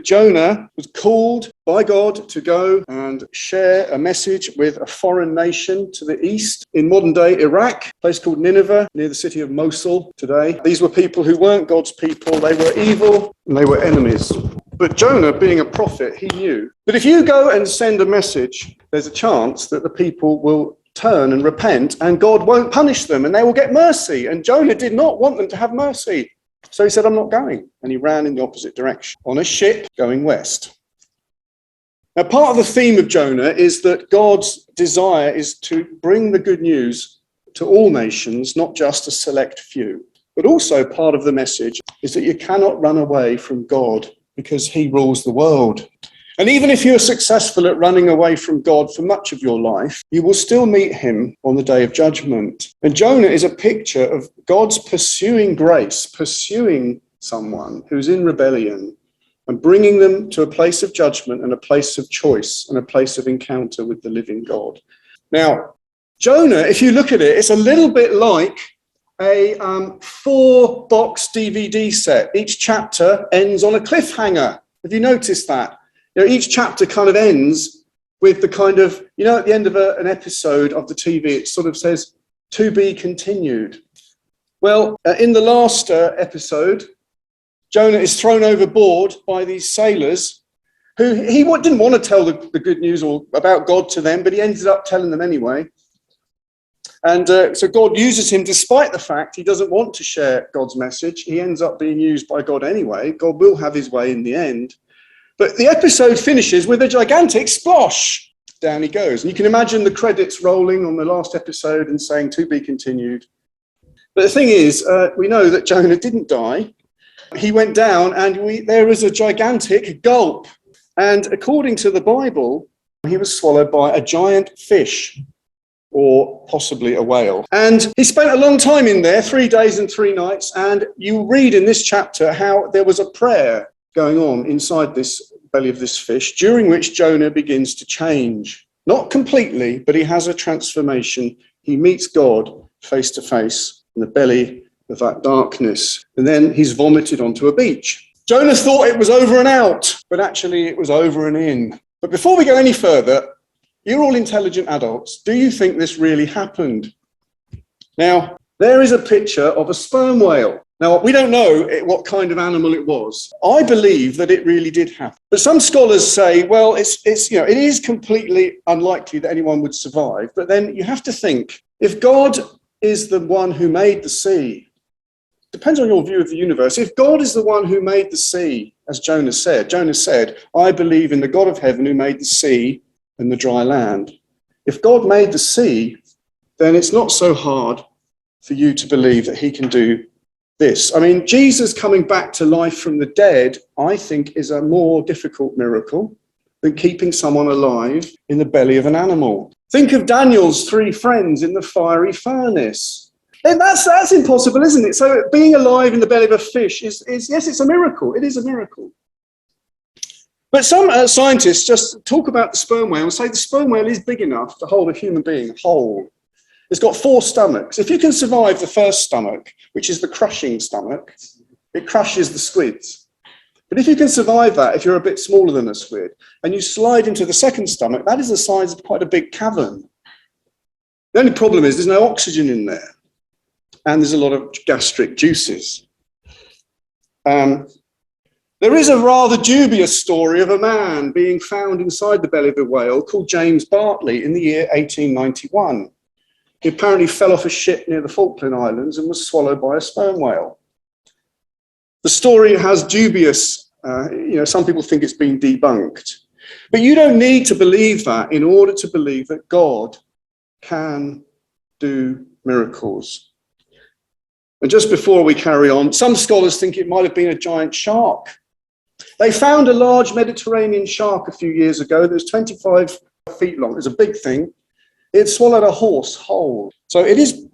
Jonah was called by God to go and share a message with a foreign nation to the east in modern-day Iraq, a place called Nineveh, near the city of Mosul today. These were people who weren't God's people. They were evil and they were enemies. But Jonah, being a prophet, he knew that if you go and send a message, there's a chance that the people will turn and repent and God won't punish them and they will get mercy. And Jonah did not want them to have mercy. So he said, I'm not going. And he ran in the opposite direction on a ship going west. Now, part of the theme of Jonah is that God's desire is to bring the good news to all nations, not just a select few. But also part of the message is that you cannot run away from God because he rules the world. And even if you're successful at running away from God for much of your life, you will still meet him on the day of judgment. And Jonah is a picture of God's pursuing grace, pursuing someone who's in rebellion and bringing them to a place of judgment and a place of choice and a place of encounter with the living God. Now, Jonah, if you look at it, it's a little bit like a 4-box DVD set. Each chapter ends on a cliffhanger. Have you noticed that? You know, each chapter kind of ends with the kind of, you know, at the end of an episode of the TV, it sort of says, to be continued. Well, in the last episode, Jonah is thrown overboard by these sailors who he didn't want to tell the good news or about God to them, but he ended up telling them anyway. And so God uses him despite the fact he doesn't want to share God's message. He ends up being used by God anyway. God will have his way in the end. But the episode finishes with a gigantic splosh. Down he goes. And you can imagine the credits rolling on the last episode and saying, to be continued. But the thing is, we know that Jonah didn't die. He went down and there was a gigantic gulp. And according to the Bible, he was swallowed by a giant fish, or possibly a whale. And he spent a long time in there, 3 days and 3 nights. And you read in this chapter how there was a prayer going on inside this belly of this fish, during which Jonah begins to change. Not completely, but he has a transformation. He meets God face to face in the belly of that darkness. And then he's vomited onto a beach. Jonah thought it was over and out, but actually it was over and in. But before we go any further, you're all intelligent adults. Do you think this really happened? Now, there is a picture of a sperm whale. Now, we don't know what kind of animal it was. I believe that it really did happen. But some scholars say, well, it is completely unlikely that anyone would survive. But then you have to think, if God is the one who made the sea, depends on your view of the universe. If God is the one who made the sea, as Jonah said, I believe in the God of heaven who made the sea and the dry land. If God made the sea, then it's not so hard for you to believe that he can do this. I mean, Jesus coming back to life from the dead, I think, is a more difficult miracle than keeping someone alive in the belly of an animal. Think of Daniel's 3 friends in the fiery furnace. And that's impossible, isn't it? So being alive in the belly of a fish is yes, it's a miracle. It is a miracle. But some scientists just talk about the sperm whale and say the sperm whale is big enough to hold a human being whole. It's got 4 stomachs. If you can survive the first stomach, which is the crushing stomach, it crushes the squids. But if you can survive that, if you're a bit smaller than a squid, and you slide into the second stomach, that is the size of quite a big cavern. The only problem is there's no oxygen in there, and there's a lot of gastric juices. There is a rather dubious story of a man being found inside the belly of a whale called James Bartley in the year 1891. He apparently fell off a ship near the Falkland Islands and was swallowed by a sperm whale. The story has dubious, some people think it's been debunked. But you don't need to believe that in order to believe that God can do miracles. And just before we carry on, some scholars think it might have been a giant shark. They found a large Mediterranean shark a few years ago that was 25 feet long. It was a big thing. It swallowed a horse whole. So it is,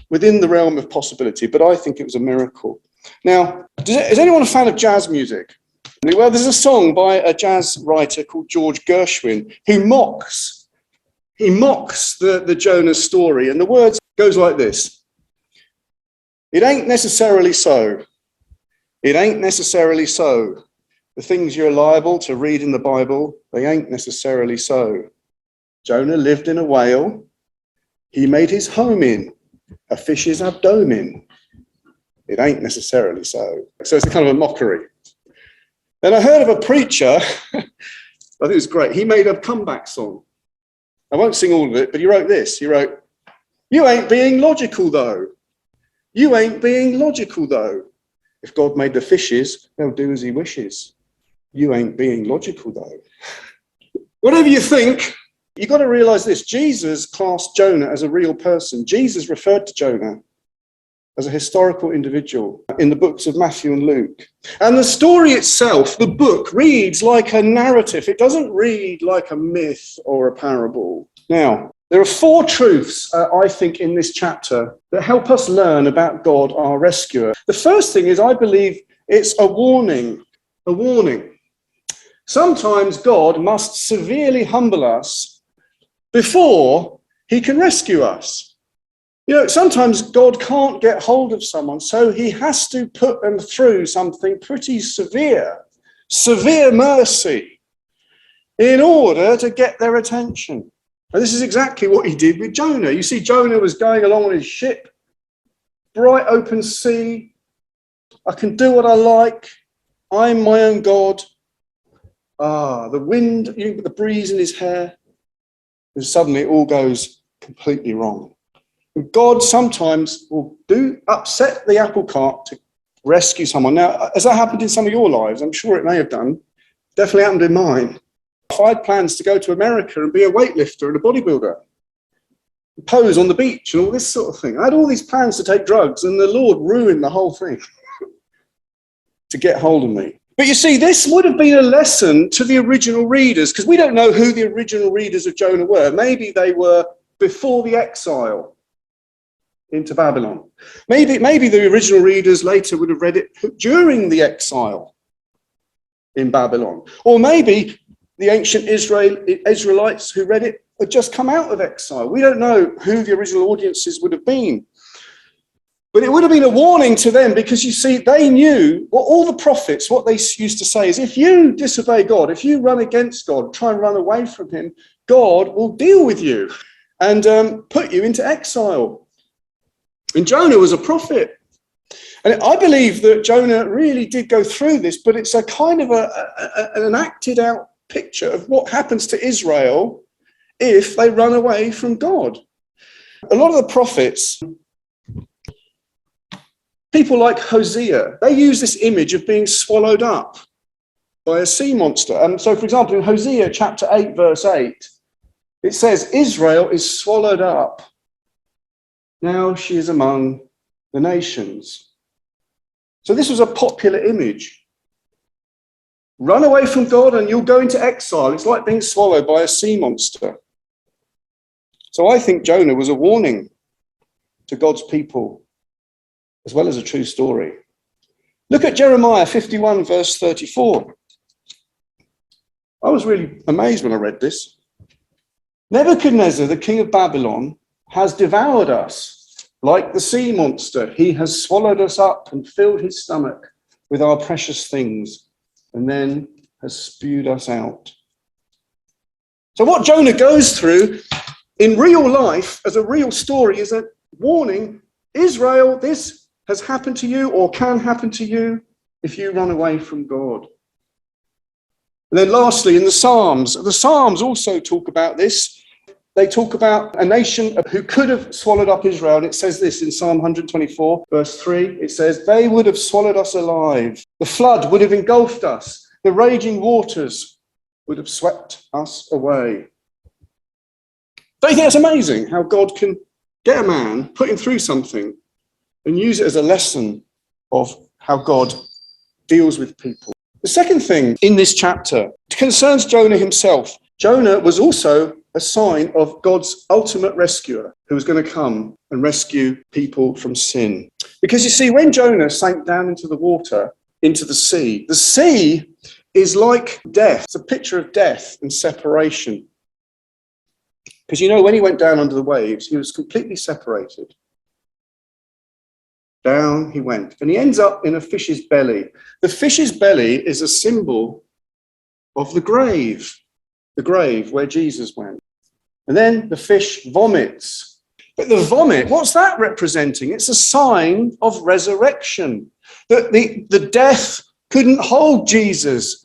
within the realm of possibility, but I think it was a miracle. Now, is anyone a fan of jazz music? Well, there's a song by a jazz writer called George Gershwin who mocks the Jonah story. And the words goes like this. It ain't necessarily so. It ain't necessarily so. the things you're liable to read in the Bible, they ain't necessarily so. Jonah lived in a whale. He made his home in a fish's abdomen. It ain't necessarily so. So it's a kind of a mockery. Then I heard of a preacher, I think it was great. He made a comeback song. I won't sing all of it, but he wrote this. He wrote, "You ain't being logical, though. You ain't being logical, though. If God made the fishes, they'll do as he wishes. You ain't being logical, though." Whatever you think, you've got to realize this. Jesus classed Jonah as a real person. Jesus referred to Jonah as a historical individual in the books of Matthew and Luke. And the story itself, the book, reads like a narrative. It doesn't read like a myth or a parable. Now, there are four truths, I think, in this chapter that help us learn about God, our rescuer. The first thing is, I believe it's a warning. A warning. Sometimes God must severely humble us before he can rescue us. You know, sometimes God can't get hold of someone, so he has to put them through something pretty severe mercy, in order to get their attention. And this is exactly what he did with Jonah. You see, Jonah was going along on his ship, bright open sea. I can do what I like. I'm my own God. The wind, the breeze in his hair. And suddenly it all goes completely wrong. God sometimes will upset the apple cart to rescue someone. Now, has that happened in some of your lives? I'm sure it may have done. Definitely happened in mine. I had plans to go to America and be a weightlifter and a bodybuilder, pose on the beach and all this sort of thing. I had all these plans to take drugs, and the Lord ruined the whole thing to get hold of me. But you see, this would have been a lesson to the original readers, because we don't know who the original readers of Jonah were. Maybe they were before the exile into Babylon. Maybe the original readers later would have read it during the exile in Babylon. Or maybe the ancient Israelites who read it had just come out of exile. We don't know who the original audiences would have been. But it would have been a warning to them, because you see, they knew what all the prophets, what they used to say is, if you disobey God, if you run against God, try and run away from him, God will deal with you and put you into exile. And Jonah was a prophet. And I believe that Jonah really did go through this, but it's a kind of an acted out picture of what happens to Israel if they run away from God. A lot of the prophets, people like Hosea, they use this image of being swallowed up by a sea monster. And so, for example, in Hosea chapter 8, verse 8, it says, Israel is swallowed up. Now she is among the nations. So this was a popular image. Run away from God and you'll go into exile. It's like being swallowed by a sea monster. So I think Jonah was a warning to God's people, as well as a true story. Look at Jeremiah 51, verse 34. I was really amazed when I read this. Nebuchadnezzar, the king of Babylon, has devoured us like the sea monster. He has swallowed us up and filled his stomach with our precious things, and then has spewed us out. So what Jonah goes through in real life as a real story is a warning. Israel, this has happened to you or can happen to you if you run away from God. And then lastly, in the Psalms also talk about this. They talk about a nation who could have swallowed up Israel. And it says this in Psalm 124, verse 3. It says, they would have swallowed us alive. The flood would have engulfed us. The raging waters would have swept us away. Don't you think it's amazing how God can get a man, put him through something, and use it as a lesson of how God deals with people? The second thing in this chapter concerns Jonah himself. Jonah was also a sign of God's ultimate rescuer who was going to come and rescue people from sin. Because you see, when Jonah sank down into the water, into the sea is like death. It's a picture of death and separation. Because you know, when he went down under the waves, he was completely separated. Down he went. And he ends up in a fish's belly. The fish's belly is a symbol of the grave where Jesus went. And then the fish vomits. But the vomit, what's that representing? It's a sign of resurrection. That the death couldn't hold Jesus.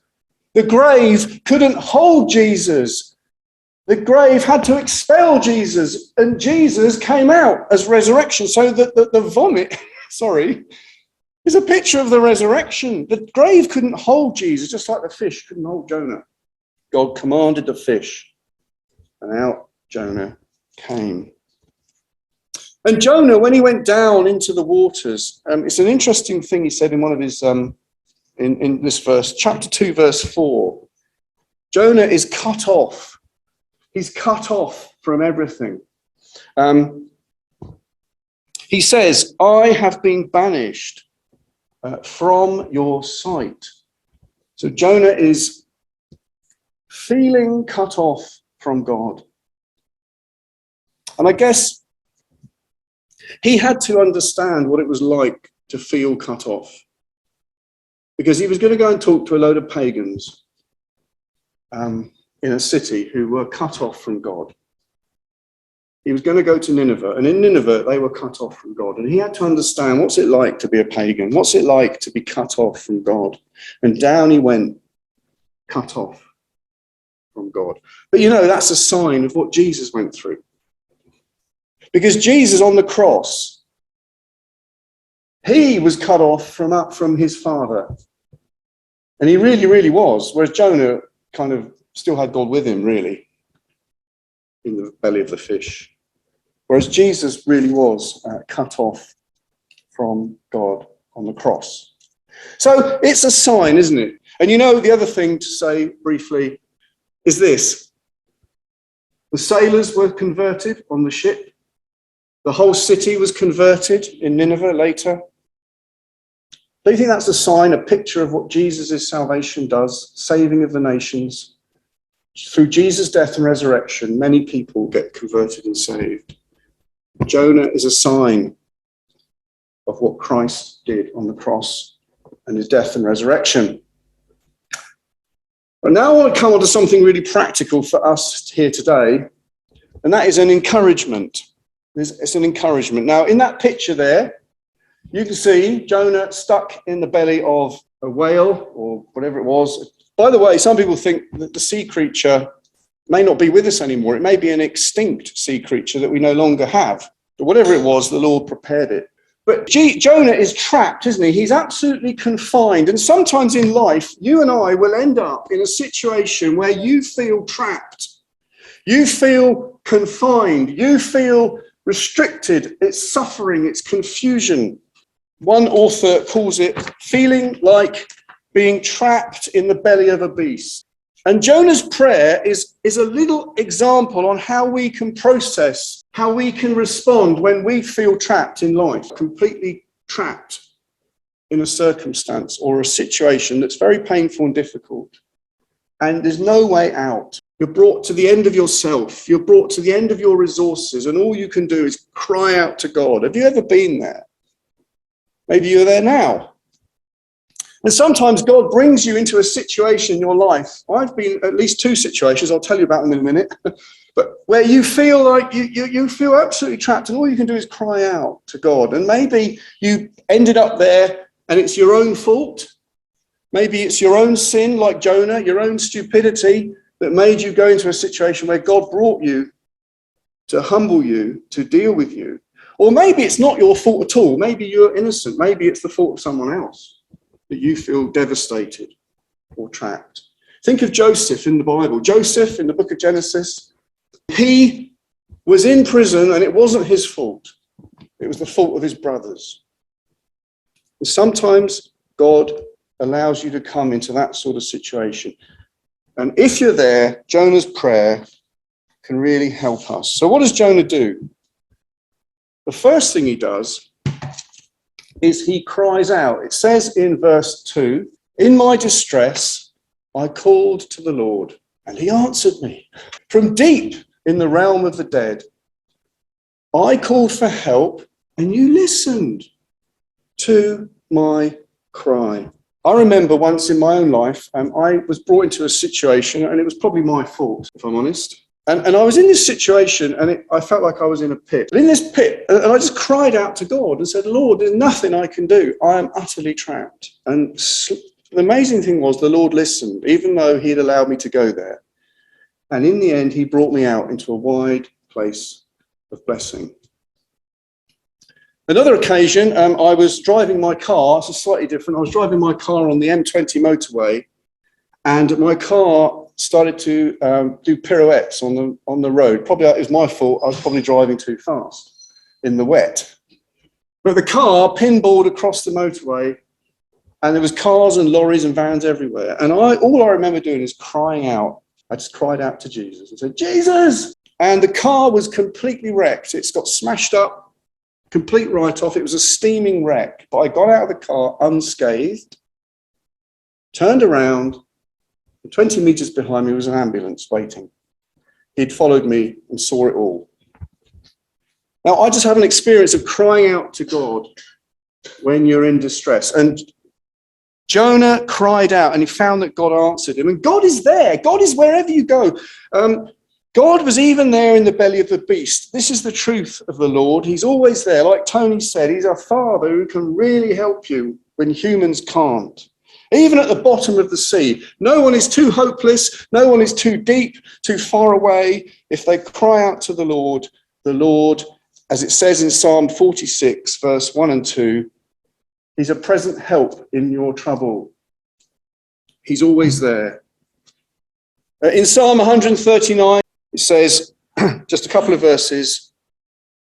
The grave couldn't hold Jesus. The grave had to expel Jesus, and Jesus came out as resurrection. So that the vomit, is a picture of the resurrection. The grave couldn't hold Jesus, just like the fish couldn't hold Jonah. God commanded the fish, and out Jonah came. And Jonah, when he went down into the waters, it's an interesting thing he said in one of his, in this verse, chapter 2, verse 4. Jonah is cut off. He's cut off from everything. He says, I have been banished from your sight. So Jonah is feeling cut off from God. And I guess he had to understand what it was like to feel cut off, because he was going to go and talk to a load of pagans in a city who were cut off from God. He was going to go to Nineveh, and in Nineveh they were cut off from God, and he had to understand what's it like to be a pagan, what's it like to be cut off from God. And down he went, cut off from God. But that's a sign of what Jesus went through. Because Jesus on the cross, he was cut off from his Father. And he really, really was. Whereas Jonah kind of still had God with him, really, in the belly of the fish. Whereas Jesus really was cut off from God on the cross. So it's a sign, isn't it? And the other thing to say briefly is this. The sailors were converted on the ship. The whole city was converted in Nineveh later. Do you think that's a sign, a picture of what Jesus' salvation does, saving of the nations? Through Jesus' death and resurrection, many people get converted and saved. Jonah is a sign of what Christ did on the cross and his death and resurrection. But now I want to come on to something really practical for us here today, and that is an encouragement. It's an encouragement. Now, in that picture there, you can see Jonah stuck in the belly of a whale or whatever it was. By the way, some people think that the sea creature may not be with us anymore. It may be an extinct sea creature that we no longer have. But whatever it was, the Lord prepared it. But Jonah is trapped, isn't he? He's absolutely confined. And sometimes in life, you and I will end up in a situation where you feel trapped. You feel confined. You feel restricted. It's suffering. It's confusion. One author calls it feeling like being trapped in the belly of a beast. And Jonah's prayer is a little example on how we can process, how we can respond when we feel trapped in life, completely trapped in a circumstance or a situation that's very painful and difficult. And there's no way out. You're brought to the end of yourself. You're brought to the end of your resources, and all you can do is cry out to God. Have you ever been there? Maybe you're there now. And sometimes God brings you into a situation in your life. I've been at least 2 situations, I'll tell you about them in a minute, but where you feel like you feel absolutely trapped, and all you can do is cry out to God. And maybe you ended up there and it's your own fault. Maybe it's your own sin, like Jonah, your own stupidity that made you go into a situation where God brought you to humble you, to deal with you. Or maybe it's not your fault at all. Maybe you're innocent. Maybe it's the fault of someone else that you feel devastated or trapped. Think of Joseph in the Bible. Joseph in the book of Genesis, he was in prison and it wasn't his fault. It was the fault of his brothers. And sometimes God allows you to come into that sort of situation. And if you're there, Jonah's prayer can really help us. So what does Jonah do? The first thing he does is he cries out. It says in verse 2, "In my distress, I called to the Lord, and he answered me. From deep in the realm of the dead, I called for help, and you listened." to my cry. I remember once in my own life, I was brought into a situation, and it was probably my fault, if I'm honest. And I was in this situation, and I felt like I was in a pit. But in this pit, and I just cried out to God and said, Lord, there's nothing I can do. I am utterly trapped. And the amazing thing was the Lord listened, even though he had allowed me to go there. And in the end, he brought me out into a wide place of blessing. Another occasion, I was driving my car. It's slightly different. I was driving my car on the M20 motorway, and my car started to do pirouettes on the road. Probably it was my fault. I was probably driving too fast in the wet. But the car pinballed across the motorway, and there was cars and lorries and vans everywhere. And all I remember doing is crying out. I just cried out to Jesus and said, Jesus! And the car was completely wrecked. It's got smashed up, complete write-off. It was a steaming wreck. But I got out of the car unscathed, turned around, and 20 meters behind me was an ambulance waiting. He'd followed me and saw it all. Now, I just have an experience of crying out to God when you're in distress. And Jonah cried out, and he found that God answered him. And God is there. God is wherever you go. God was even there in the belly of the beast. This is the truth of the Lord. He's always there. Like Tony said, he's a father who can really help you when humans can't. Even at the bottom of the sea, no one is too hopeless. No one is too deep, too far away. If they cry out to the Lord, as it says in Psalm 46, verse 1 and 2, he's a present help in your trouble. He's always there. In Psalm 139, it says, just a couple of verses,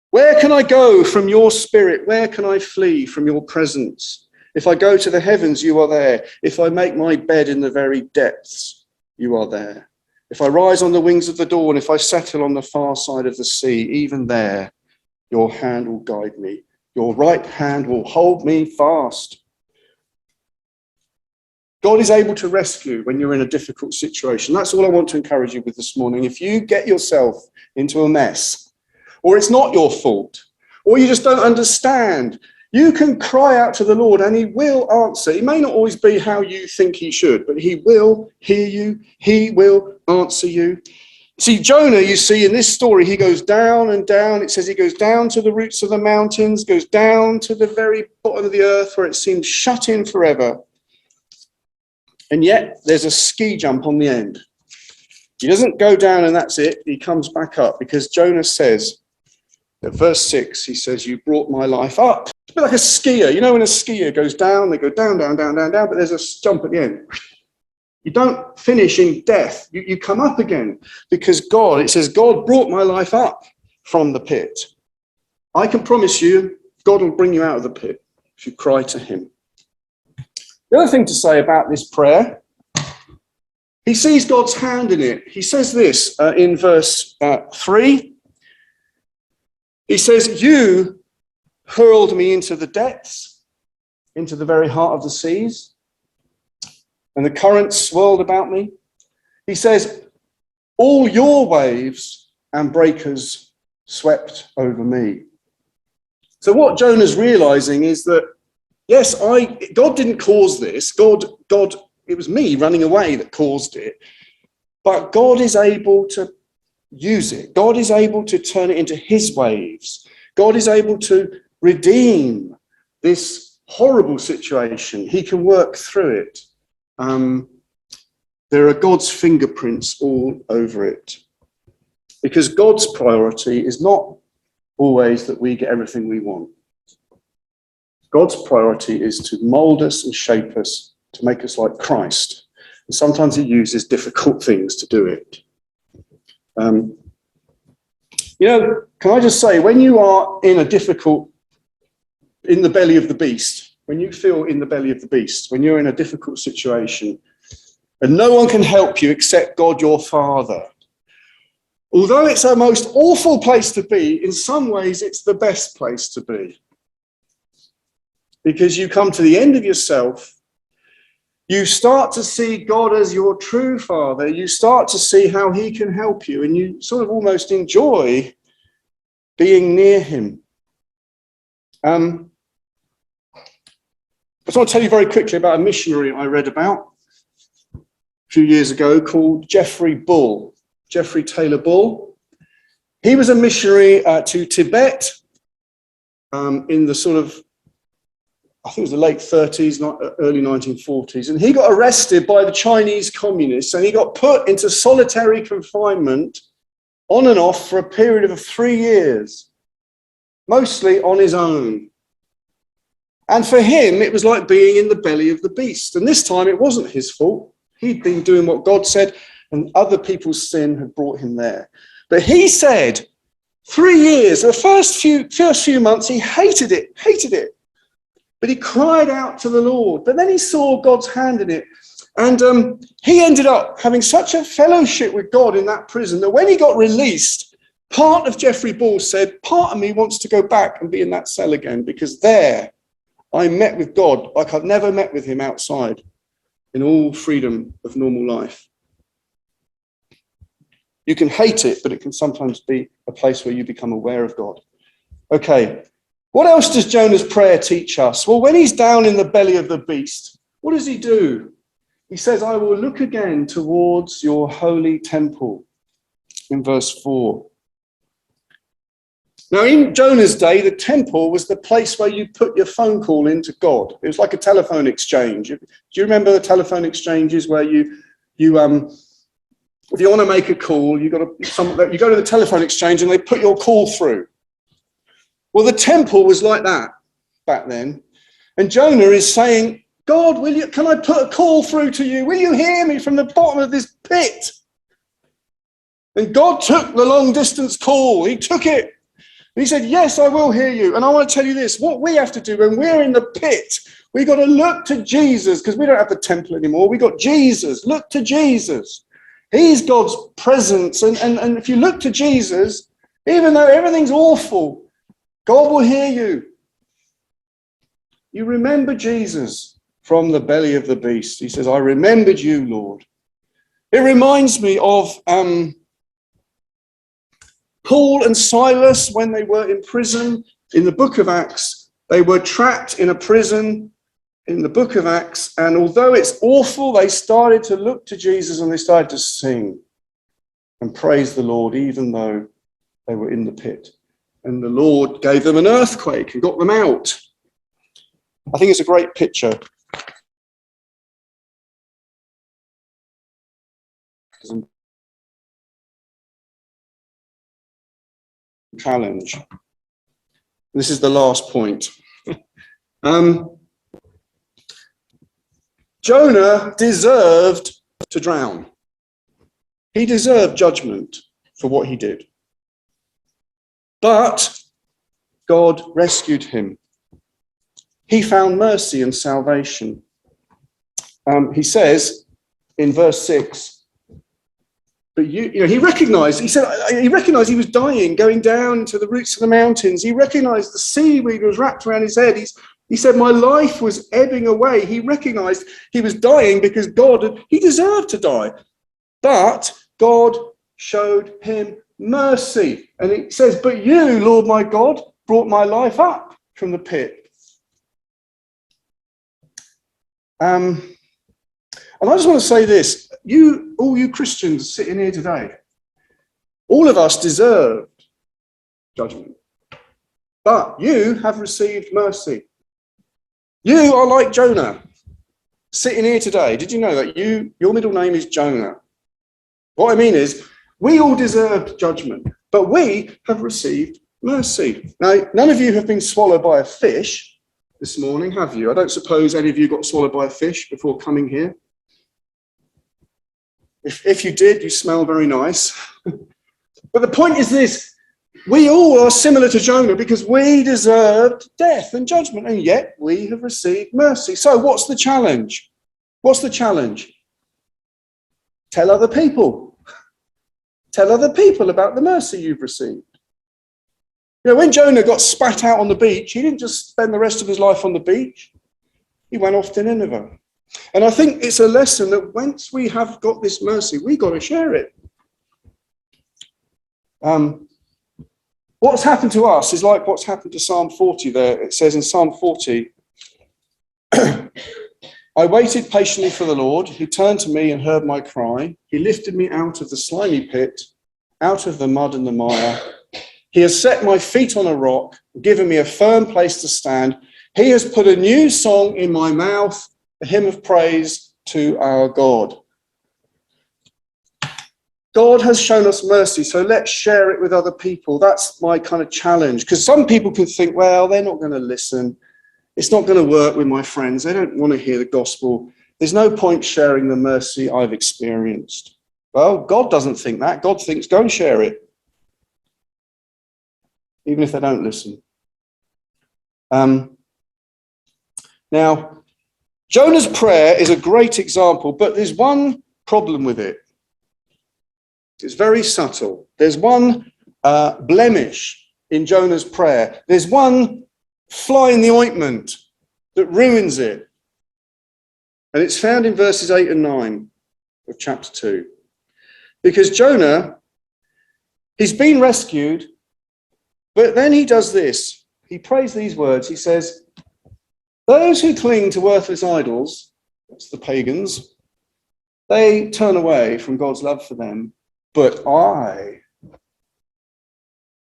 where can I go from your spirit? Where can I flee from your presence? If I go to the heavens, you are there. If I make my bed in the very depths, you are there. If I rise on the wings of the dawn, if I settle on the far side of the sea, even there, your hand will guide me. Your right hand will hold me fast. God is able to rescue when you're in a difficult situation. That's all I want to encourage you with this morning. If you get yourself into a mess, or it's not your fault, or you just don't understand, you can cry out to the Lord and he will answer. He may not always be how you think he should, but he will hear you. He will answer you. See, Jonah, you see, in this story, he goes down and down. It says he goes down to the roots of the mountains, goes down to the very bottom of the earth where it seems shut in forever. And yet there's a ski jump on the end. He doesn't go down and that's it. He comes back up because Jonah says, at verse 6, he says, you brought my life up. It's a bit like a skier. You know when a skier goes down, they go down, down, down, down, down, but there's a jump at the end. You don't finish in death. You come up again because it says, God brought my life up from the pit. I can promise you, God will bring you out of the pit if you cry to him. The other thing to say about this prayer, he sees God's hand in it. He says this in verse 3. He says, you hurled me into the depths, into the very heart of the seas, and the currents swirled about me. He says, all your waves and breakers swept over me. So what Jonah's realizing is that, yes, God didn't cause this. God, it was me running away that caused it. But God is able to use it. God is able to turn it into his waves. God is able to redeem this horrible situation. He can work through it. There are God's fingerprints all over it. Because God's priority is not always that we get everything we want. God's priority is to mold us and shape us to make us like Christ. And sometimes he uses difficult things to do it. Can I just say, when you are in the belly of the beast, when you feel in the belly of the beast, when you're in a difficult situation, and no one can help you except God your Father, although it's a most awful place to be, in some ways it's the best place to be. Because you come to the end of yourself, you start to see God as your true Father. You start to see how he can help you, and you sort of almost enjoy being near him. just want to tell you very quickly about a missionary I read about a few years ago called Geoffrey Taylor Bull. He was a missionary to Tibet in the sort of, I think it was the late 30s, not early 1940s. And he got arrested by the Chinese communists and he got put into solitary confinement on and off for a period of 3 years, mostly on his own. And for him, it was like being in the belly of the beast. And this time it wasn't his fault. He'd been doing what God said, and other people's sin had brought him there. But he said, 3 years, the first few months, he hated it. But he cried out to the Lord. But then he saw God's hand in it. And he ended up having such a fellowship with God in that prison that when he got released, part of Geoffrey Bull said, part of me wants to go back and be in that cell again, because there I met with God like I've never met with him outside in all freedom of normal life. You can hate it, but it can sometimes be a place where you become aware of God. Okay, what else does Jonah's prayer teach us? Well, when he's down in the belly of the beast, what does he do? He says, I will look again towards your holy temple, in verse 4. Now, in Jonah's day, the temple was the place where you put your phone call into God. It was like a telephone exchange. Do you remember the telephone exchanges where you if you want to make a call, you go to the telephone exchange and they put your call through. Well, the temple was like that back then. And Jonah is saying, God, can I put a call through to you? Will you hear me from the bottom of this pit? And God took the long distance call. He took it. And he said, yes, I will hear you. And I want to tell you this, what we have to do when we're in the pit, we've got to look to Jesus, because we don't have the temple anymore. We've got Jesus. Look to Jesus. He's God's presence. And if you look to Jesus, even though everything's awful, God will hear you. You remember Jesus from the belly of the beast. He says, I remembered you, Lord. It reminds me of Paul and Silas when they were in prison in the book of Acts. They were trapped in a prison in the book of Acts, and although it's awful, they started to look to Jesus and they started to sing and praise the Lord, even though they were in the pit. And the Lord gave them an earthquake and got them out. I think it's a great picture. Challenge. This is the last point. Jonah deserved to drown. He deserved judgment for what he did. But God rescued him. He found mercy and salvation. He says in verse 6, but he recognized he was dying, going down to the roots of the mountains. He recognized the seaweed was wrapped around his head. He said, my life was ebbing away. He recognized he was dying because he deserved to die. But God showed him mercy. And it says, but you, Lord my God, brought my life up from the pit. And I just want to say this, all you Christians sitting here today, all of us deserved judgment, but you have received mercy. You are like Jonah, sitting here today. Did you know that your middle name is Jonah? What I mean is, we all deserved judgment, but we have received mercy. Now, none of you have been swallowed by a fish this morning, have you? I don't suppose any of you got swallowed by a fish before coming here. If you did, you smell very nice. But the point is this, we all are similar to Jonah because we deserved death and judgment, and yet we have received mercy. So what's the challenge? What's the challenge? Tell other people. Tell other people about the mercy you've received. When Jonah got spat out on the beach, he didn't just spend the rest of his life on the beach. He went off to Nineveh. And I think it's a lesson that once we have got this mercy, we've got to share it. What's happened to us is like what's happened to Psalm 40 there. It says in Psalm 40, I waited patiently for the Lord. He turned to me and heard my cry. He lifted me out of the slimy pit, out of the mud and the mire. He has set my feet on a rock, given me a firm place to stand. He has put a new song in my mouth, a hymn of praise to our God. God has shown us mercy, so let's share it with other people. That's my kind of challenge, because some people can think, well, they're not going to listen. It's not going to work with my friends. They don't want to hear the gospel. There's no point sharing the mercy I've experienced. Well, God doesn't think that. God thinks, go and share it, even if they don't listen. Now, Jonah's prayer is a great example, but there's one problem with it. It's very subtle. There's one blemish in Jonah's prayer. There's one fly in the ointment that ruins it. And it's found in verses 8 and 9 of chapter 2. Because Jonah, he's been rescued, but then he does this. He prays these words. He says, those who cling to worthless idols, that's the pagans, they turn away from God's love for them. But I,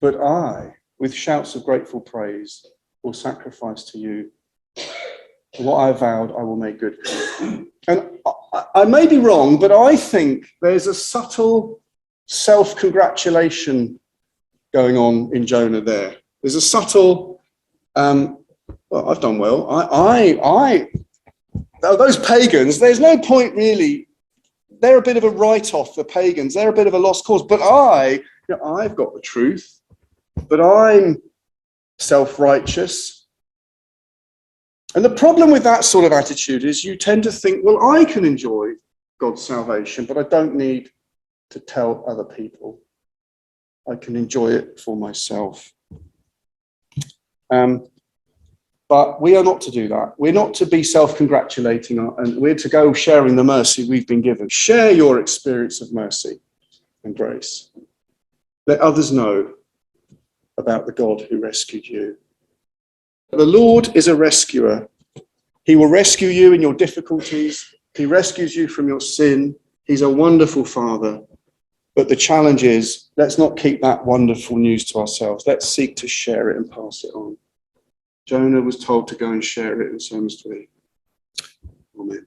with shouts of grateful praise, will sacrifice to you. What I vowed, I will make good. And I may be wrong, but I think there's a subtle self-congratulation going on in Jonah there. There's a subtle, well, I've done well. Those pagans, there's no point really. They're a bit of a write-off, the pagans. They're a bit of a lost cause. But I've got the truth. But I'm self-righteous. And the problem with that sort of attitude is you tend to think, well, I can enjoy God's salvation, but I don't need to tell other people. I can enjoy it for myself. But we are not to do that. We're not to be self-congratulating, and we're to go sharing the mercy we've been given. Share your experience of mercy and grace. Let others know about the God who rescued you. The Lord is a rescuer. He will rescue you in your difficulties. He rescues you from your sin. He's a wonderful Father. But the challenge is, let's not keep that wonderful news to ourselves. Let's seek to share it and pass it on. Jonah was told to go and share it, and so must we. Amen.